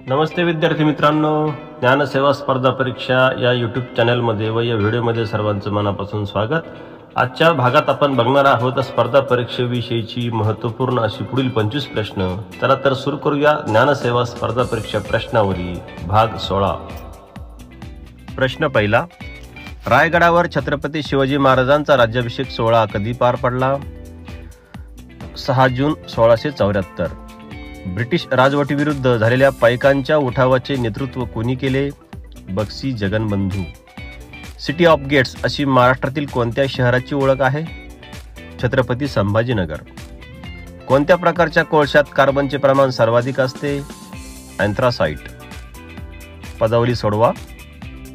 नमस्ते विद्यार्थी मित्रांनो, ज्ञानसेवा स्पर्धा परीक्षा या यूट्यूब चॅनलमध्ये व या व्हिडिओमध्ये सर्वांचं मनापासून स्वागत। आजच्या भागात आपण बघणार आहोत स्पर्धा परीक्षेविषयीची महत्त्वपूर्ण अशी पुढील 25 प्रश्न। चला तर सुरू करूया ज्ञानसेवा स्पर्धा परीक्षा प्रश्नावली भाग 16। प्रश्न पहिला, रायगडावर छत्रपती शिवाजी महाराजांचा राज्याभिषेक सोहळा कधी पार पडला? 6 जून 1674। ब्रिटिश राजवटीविरुद्ध झालेल्या पायकांच्या उठावाचे नेतृत्व कोणी केले? बक्षी जगनबंधू। सिटी ऑफ गेट्स अशी महाराष्ट्रातील कोणत्या शहराची ओळख आहे? छत्रपती संभाजीनगर। कोणत्या प्रकारच्या कोळशात कार्बनचे प्रमाण सर्वाधिक असते? अँथ्रासाइट। पदावली सोडवा।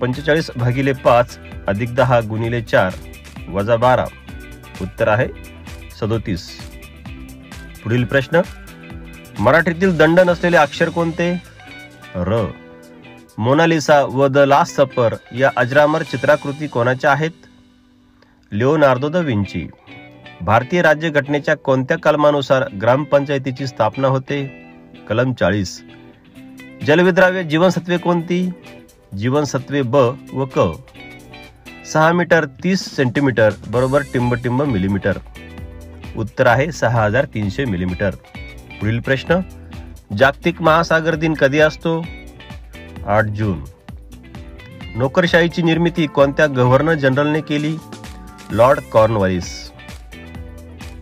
45/5 + 10 × 4 - 12 उत्तर आहे 37। पुढील प्रश्न, मराठीतील दंड नसलेले अक्षर कोणते? र। मोनालिसा व द लास्ट सपर या अजरामर चित्राकृती कोणाच्या आहेत? Leonardo the Vinci. भारतीय राज्यघटनेच्या कोणत्या कलमानुसार ग्रामपंचायतीची स्थापना होते? कलम 40। जलविद्राव्य जीवनसत्वे कोणती? जीवनसत्वे ब व क। 6 मीटर 30 सेंटीमीटर बरोबर टिंब मिलीमीटर उत्तर आहे 6300 मिलीमीटर। पुढील प्रश्न, जागतिक महासागर दिन कधी असतो? 8 जून। नोकरशाहीची निर्मिती कोणत्या गव्हर्नर जनरलने केली? Lord Cornwallis.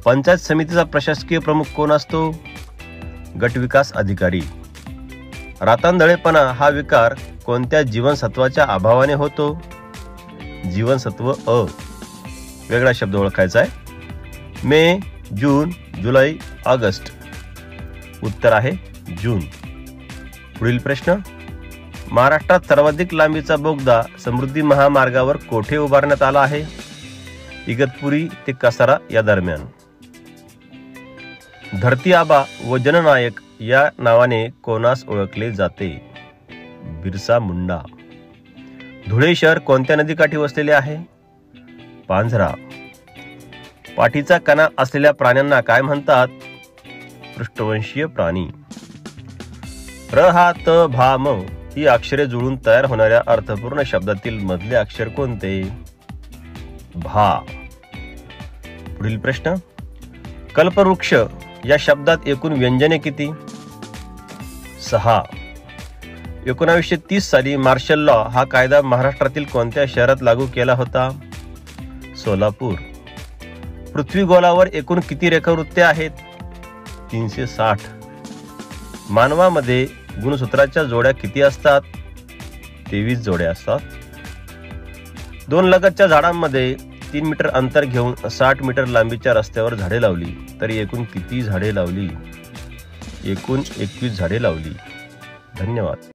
पंचायत समितीचा प्रशासकीय प्रमुख कोण असतो? गट विकास अधिकारी। रातांधळेपणा हा विकार कोणत्या जीवनसत्वाच्या अभावाने होतो? जीवनसत्व अ। वेगळा शब्द ओळखायचा आहे। मे, जून, जुलै, ऑगस्ट उत्तर आहे जून। पुढील प्रश्न, महाराष्ट्रात सर्वाधिक लांबीचा बोगदा समृद्धी महामार्गावर कोठे उभारण्यात आला आहे? इगतपुरी ते कसारा या दरम्यान। धरती आबा व जननायक या नावाने कोणास ओळखले जाते? बिरसा मुंडा। धुळे शहर कोणत्या नदीकाठी वसलेले आहे? पांझरा। पाठीचा कणा असलेल्या प्राण्यांना काय म्हणतात? पृष्ठवंशीय प्राणी। र, हा, त, भा, म ही अक्षरे जुळून तयार होणाऱ्या अर्थपूर्ण शब्दातील मधले अक्षर कोणते? भा। पुढील प्रश्न, कल्पवृक्ष या शब्दात एकूण व्यंजने किती? 6। 1930 साली मार्शल लॉ हा कायदा महाराष्ट्रातील कोणत्या शहरात लागू केला होता? सोलापूर। पृथ्वी गोलावर एकूण किती रेखावृत्ते आहेत? 360। मानवामध्ये गुणसूत्राच्या जोड्या किती असतात? 23 जोड्या असतात। 2 लगतच्या झाडांमध्ये 3 मीटर अंतर घेऊन 60 मीटर लांबीच्या रस्त्यावर झाडे लावली तरी एकूण किती झाडे लावली? एकूण 21 झाडे लावली। धन्यवाद।